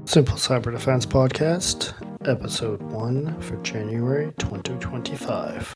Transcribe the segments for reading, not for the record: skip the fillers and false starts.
Simple Cyber Defense Podcast, Episode 1 for January 2025.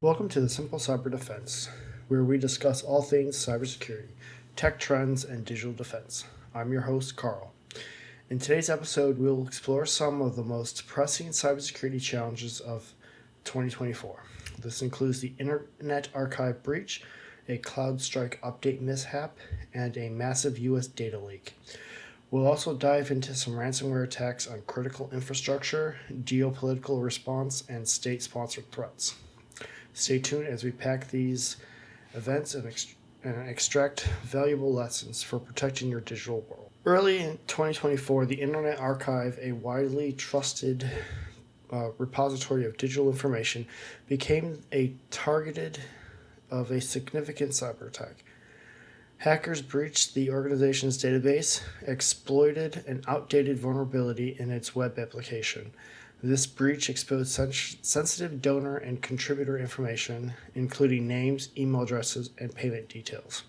Welcome to the Simple Cyber Defense, where we discuss all things cybersecurity, tech trends, and digital defense. I'm your host, Carl. In today's episode, we'll explore some of the most pressing cybersecurity challenges of 2024. This includes the Internet Archive breach, a CrowdStrike update mishap, and a massive U.S. data leak. We'll also dive into some ransomware attacks on critical infrastructure, geopolitical response, and state-sponsored threats. Stay tuned as we pack these events and extract valuable lessons for protecting your digital world. Early in 2024, the Internet Archive, a widely trusted repository of digital information, became a target of a significant cyber attack. Hackers breached the organization's database, exploited an outdated vulnerability in its web application. This breach exposed sensitive donor and contributor information, including names, email addresses, and payment details.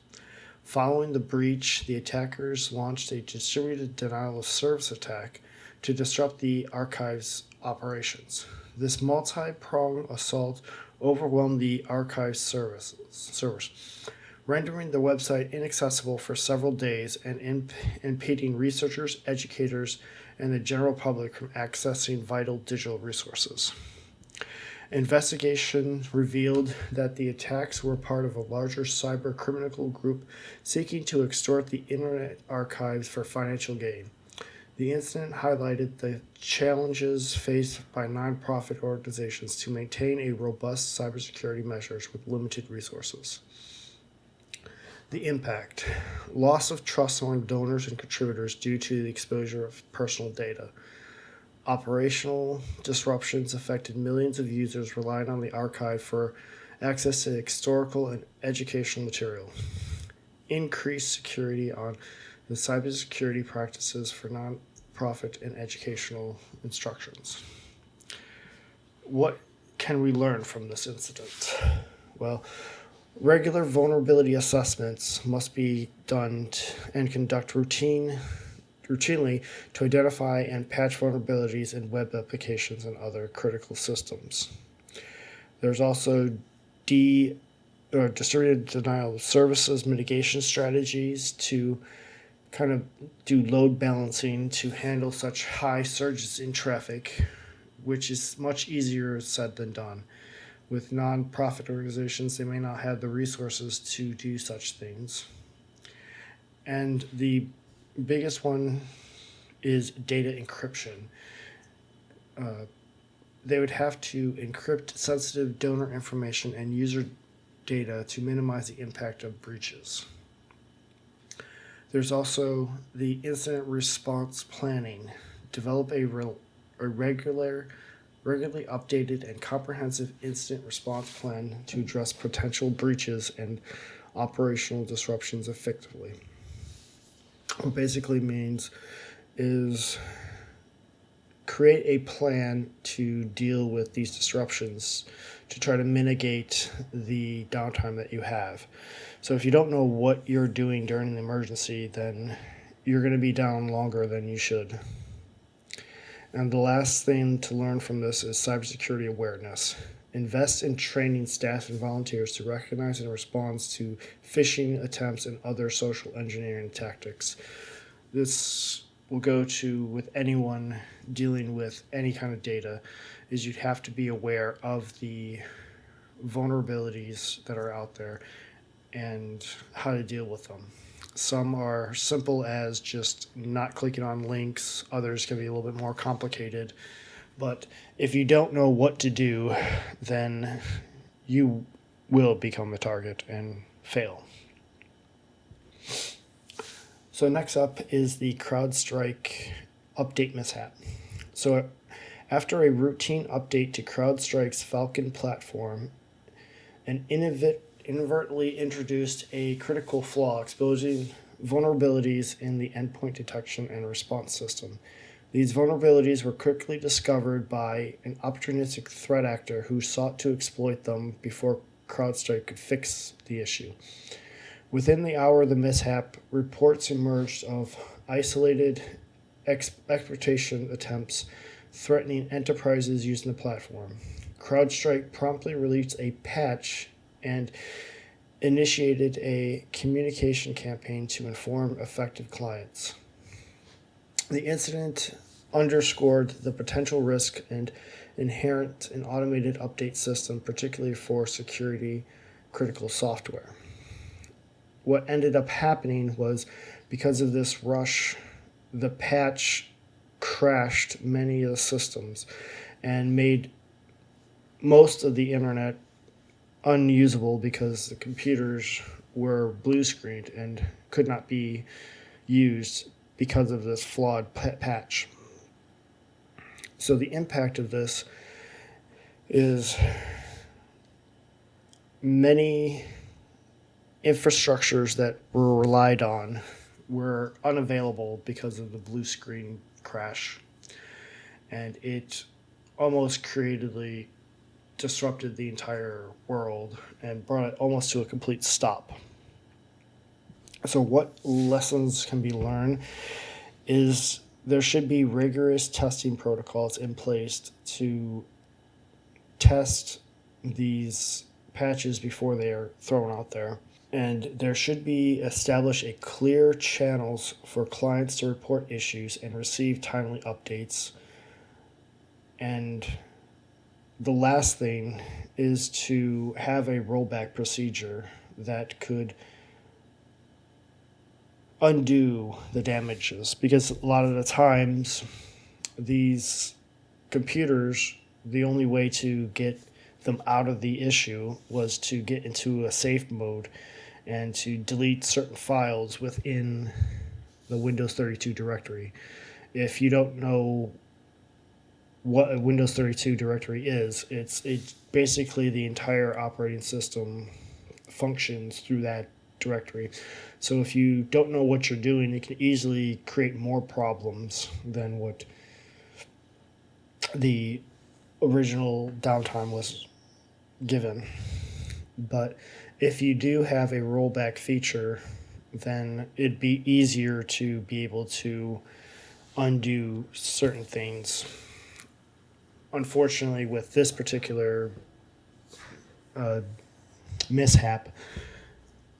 Following the breach, the attackers launched a distributed denial-of-service attack to disrupt the archive's operations. This multi-pronged assault overwhelmed the archive's servers, rendering the website inaccessible for several days and impeding researchers, educators, and the general public from accessing vital digital resources. Investigation revealed that the attacks were part of a larger cyber criminal group seeking to extort the Internet Archives for financial gain. The incident highlighted the challenges faced by nonprofit organizations to maintain a robust cybersecurity measures with limited resources. The impact: loss of trust among donors and contributors due to the exposure of personal data. Operational disruptions affected millions of users relying on the archive for access to historical and educational material. Increased security on the cybersecurity practices for nonprofit and educational instructions. What can we learn from this incident? Well, regular vulnerability assessments must be done and conduct routinely to identify and patch vulnerabilities in web applications and other critical systems. There's also distributed denial of services mitigation strategies to kind of do load balancing to handle such high surges in traffic, which is much easier said than done. With nonprofit organizations, they may not have the resources to do such things. And the biggest one is data encryption. They would have to encrypt sensitive donor information and user data to minimize the impact of breaches. There's also the incident response planning. Develop a regularly updated and comprehensive incident response plan to address potential breaches and operational disruptions effectively. What basically means is create a plan to deal with these disruptions to try to mitigate the downtime that you have. So if you don't know what you're doing during an emergency, then you're going to be down longer than you should. And the last thing to learn from this is cybersecurity awareness. Invest in training staff and volunteers to recognize and respond to phishing attempts and other social engineering tactics. This will go to with anyone dealing with any kind of data, is you'd have to be aware of the vulnerabilities that are out there and how to deal with them. Some are simple as just not clicking on links. Others can be a little bit more complicated. But if you don't know what to do, then you will become a target and fail. So next up is the CrowdStrike update mishap. So after a routine update to CrowdStrike's Falcon platform, and inadvertently introduced a critical flaw, exposing vulnerabilities in the endpoint detection and response system. These vulnerabilities were quickly discovered by an opportunistic threat actor who sought to exploit them before CrowdStrike could fix the issue. Within the hour of the mishap, reports emerged of isolated exploitation attempts threatening enterprises using the platform. CrowdStrike promptly released a patch and initiated a communication campaign to inform affected clients. The incident underscored the potential risk and inherent in automated update system, particularly for security critical software. What ended up happening was, because of this rush, the patch crashed many of the systems and made most of the internet unusable because the computers were blue screened and could not be used because of this flawed patch. So the impact of this is many infrastructures that were relied on were unavailable because of the blue screen crash, and it almost creatively disrupted the entire world and brought it almost to a complete stop. So what lessons can be learned is there should be rigorous testing protocols in place to test these patches before they are thrown out there. And there should be established a clear channels for clients to report issues and receive timely updates. And the last thing is to have a rollback procedure that could undo the damages, because a lot of the times these computers, the only way to get them out of the issue was to get into a safe mode and to delete certain files within the Windows 32 directory. If you don't know what a Windows 32 directory is, it's basically the entire operating system functions through that directory. So if you don't know what you're doing, it can easily create more problems than what the original downtime was given. But if you do have a rollback feature, then it'd be easier to be able to undo certain things. Unfortunately, with this particular mishap,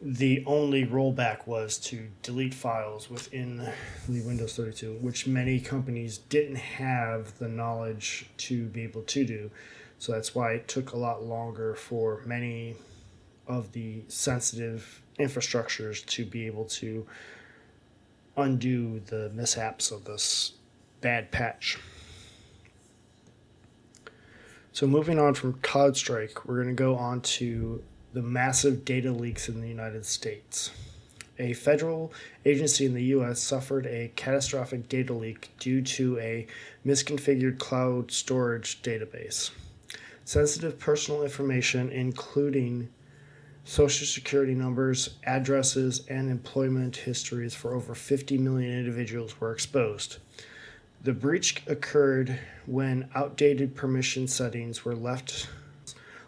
the only rollback was to delete files within the Windows 32, which many companies didn't have the knowledge to be able to do. So that's why it took a lot longer for many of the sensitive infrastructures to be able to undo the mishaps of this bad patch. So moving on from CrowdStrike, we're going to go on to the massive data leaks in the United States. A federal agency in the U.S. suffered a catastrophic data leak due to a misconfigured cloud storage database. Sensitive personal information, including Social Security numbers, addresses, and employment histories for over 50 million individuals were exposed. The breach occurred when outdated permission settings were left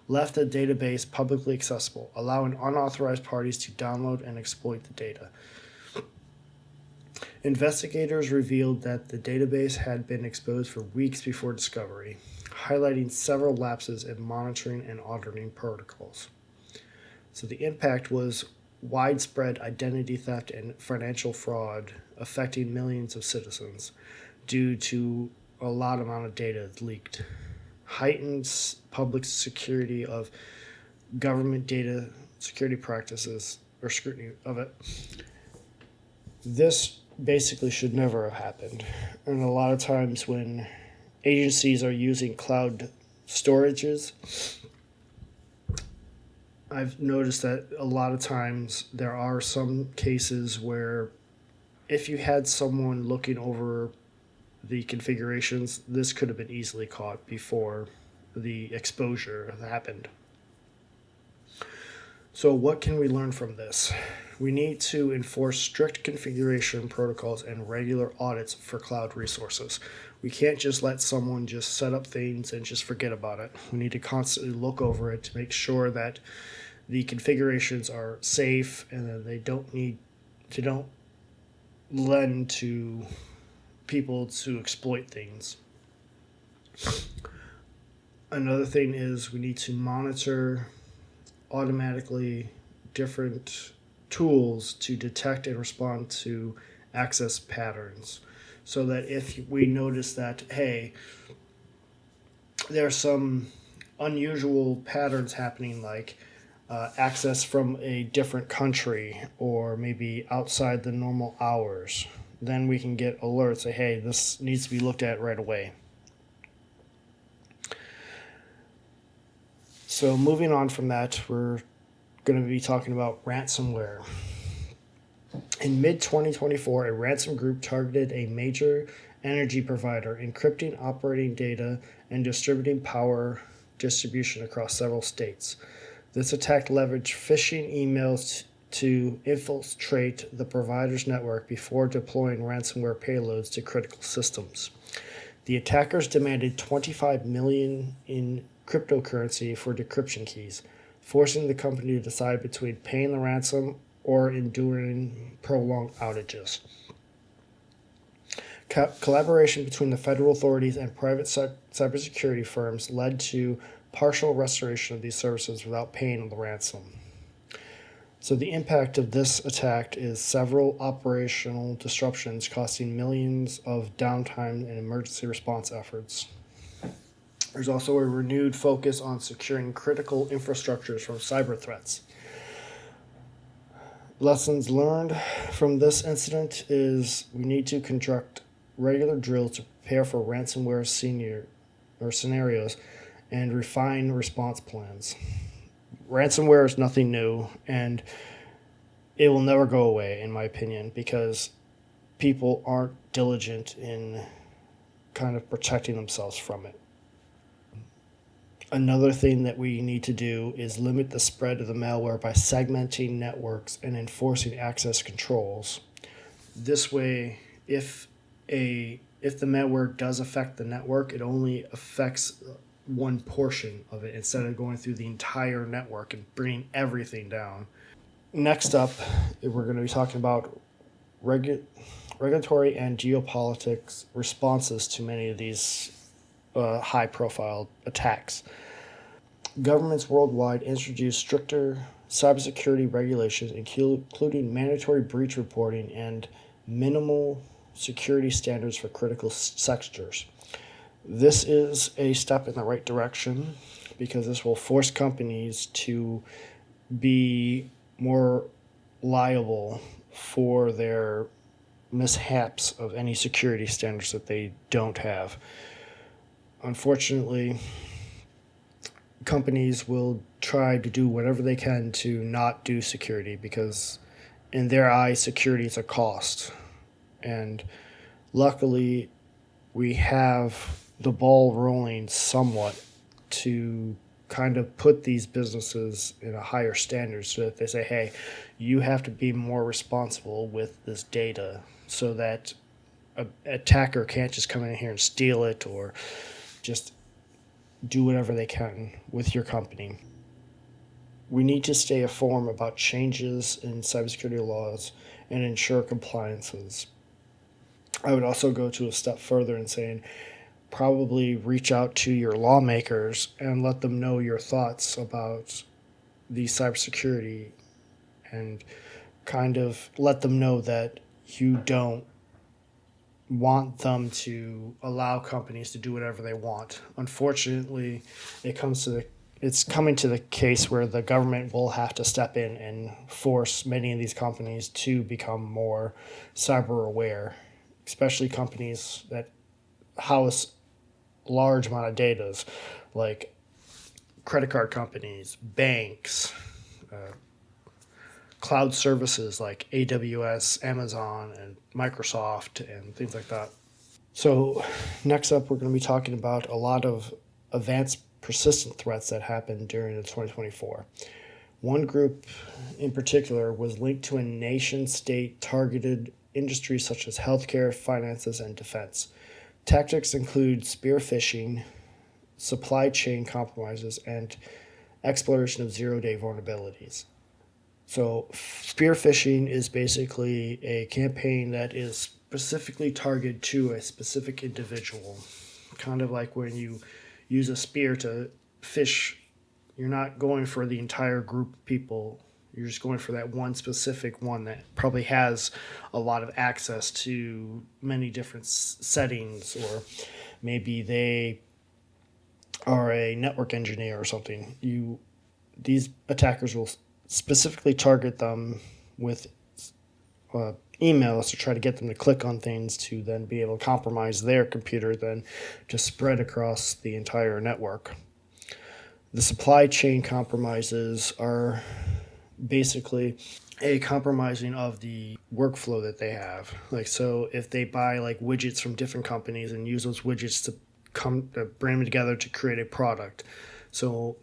the database publicly accessible, allowing unauthorized parties to download and exploit the data. Investigators revealed that the database had been exposed for weeks before discovery, highlighting several lapses in monitoring and auditing protocols. So the impact was widespread identity theft and financial fraud affecting millions of citizens due to a lot amount of data leaked. Heightened public security of government data security practices or scrutiny of it. This basically should never have happened. And a lot of times when agencies are using cloud storages, I've noticed that a lot of times there are some cases where if you had someone looking over the configurations, this could have been easily caught before the exposure happened. So what can we learn from this? We need to enforce strict configuration protocols and regular audits for cloud resources. We can't just let someone just set up things and just forget about it. We need to constantly look over it to make sure that the configurations are safe and that they don't lend to people to exploit things. Another thing is we need to monitor automatically different tools to detect and respond to access patterns, so that if we notice that, hey, there are some unusual patterns happening, like access from a different country or maybe outside the normal hours, then we can get alerts, say, hey, this needs to be looked at right away. So moving on from that, we're going to be talking about ransomware. In mid-2024, a ransom group targeted a major energy provider, encrypting operating data and distributing power distribution across several states. This attack leveraged phishing emails to infiltrate the provider's network before deploying ransomware payloads to critical systems. The attackers demanded $25 million in cryptocurrency for decryption keys, forcing the company to decide between paying the ransom or enduring prolonged outages. Collaboration between the federal authorities and private cybersecurity firms led to partial restoration of these services without paying the ransom. So the impact of this attack is several operational disruptions costing millions of downtime and emergency response efforts. There's also a renewed focus on securing critical infrastructures from cyber threats. Lessons learned from this incident is we need to conduct regular drills to prepare for ransomware scenarios and refine response plans. Ransomware is nothing new, and it will never go away, in my opinion, because people aren't diligent in kind of protecting themselves from it. Another thing that we need to do is limit the spread of the malware by segmenting networks and enforcing access controls. This way, if the malware does affect the network, it only affects one portion of it instead of going through the entire network and bringing everything down. Next up, we're going to be talking about regulatory and geopolitics responses to many of these high-profile attacks. Governments worldwide introduced stricter cybersecurity regulations, including mandatory breach reporting and minimal security standards for critical sectors. This is a step in the right direction because this will force companies to be more liable for their mishaps of any security standards that they don't have. Unfortunately, companies will try to do whatever they can to not do security because in their eyes, security is a cost. And luckily, we have the ball rolling somewhat to kind of put these businesses in a higher standard so that they say, hey, you have to be more responsible with this data so that an attacker can't just come in here and steal it or just do whatever they can with your company. We need to stay informed about changes in cybersecurity laws and ensure compliances. I would also go to a step further in saying probably reach out to your lawmakers and let them know your thoughts about the cybersecurity and kind of let them know that you don't want them to allow companies to do whatever they want. Unfortunately, it's coming to the case where the government will have to step in and force many of these companies to become more cyber aware, especially companies that house large amount of data, like credit card companies, banks, cloud services like AWS, Amazon, and Microsoft, and things like that. So next up, we're going to be talking about a lot of advanced persistent threats that happened during the 2024. One group in particular was linked to a nation-state targeted industries such as healthcare, finances, and defense. Tactics include spear phishing, supply chain compromises, and exploration of zero-day vulnerabilities. So spear phishing is basically a campaign that is specifically targeted to a specific individual. Kind of like when you use a spear to fish, you're not going for the entire group of people. You're just going for that one specific one that probably has a lot of access to many different settings, or maybe they are a network engineer or something. These attackers will specifically target them with emails to try to get them to click on things to then be able to compromise their computer, then to spread across the entire network. The supply chain compromises are basically a compromising of the workflow that they have. Like, so if they buy like widgets from different companies and use those widgets to bring them together to create a product. So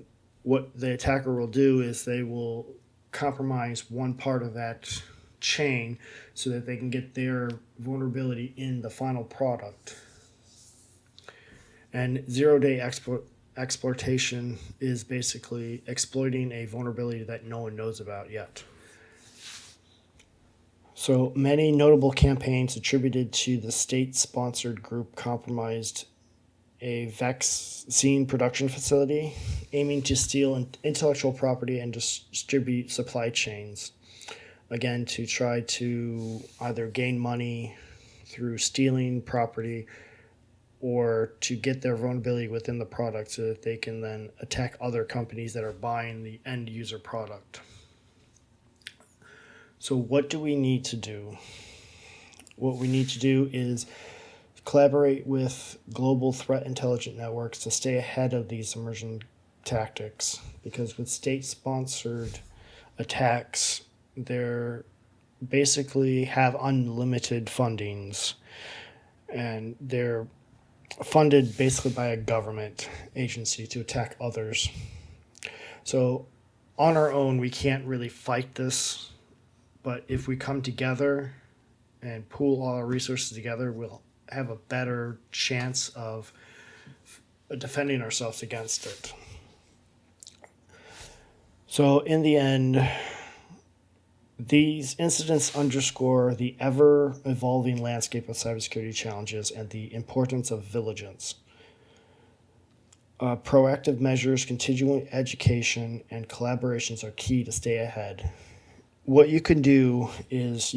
what the attacker will do is they will compromise one part of that chain so that they can get their vulnerability in the final product. And zero-day exploitation is basically exploiting a vulnerability that no one knows about yet. So many notable campaigns attributed to the state-sponsored group compromised a vaccine production facility, aiming to steal intellectual property and distribute supply chains. Again, to try to either gain money through stealing property or to get their vulnerability within the product so that they can then attack other companies that are buying the end user product. So what do we need to do? What we need to do is collaborate with global threat intelligence networks to stay ahead of these emerging tactics, because with state-sponsored attacks, they're basically have unlimited fundings, and they're funded basically by a government agency to attack others. So on our own, we can't really fight this, but if we come together and pool all our resources together, we'll have a better chance of defending ourselves against it. So in the end, these incidents underscore the ever-evolving landscape of cybersecurity challenges and the importance of vigilance. Proactive measures, continuing education, and collaborations are key to stay ahead. What you can do is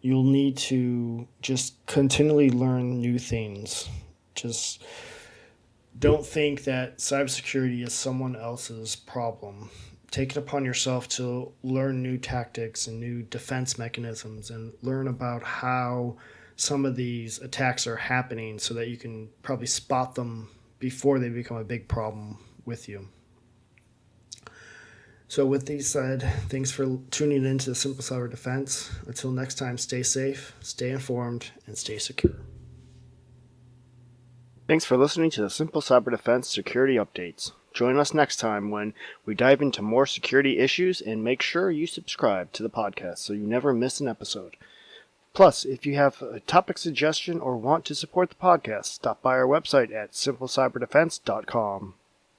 you'll need to just continually learn new things. Just don't think that cybersecurity is someone else's problem. Take it upon yourself to learn new tactics and new defense mechanisms and learn about how some of these attacks are happening so that you can probably spot them before they become a big problem with you. So with these said, thanks for tuning in to the Simple Cyber Defense. Until next time, stay safe, stay informed, and stay secure. Thanks for listening to the Simple Cyber Defense Security Updates. Join us next time when we dive into more security issues, and make sure you subscribe to the podcast so you never miss an episode. Plus, if you have a topic suggestion or want to support the podcast, stop by our website at simplecyberdefense.com.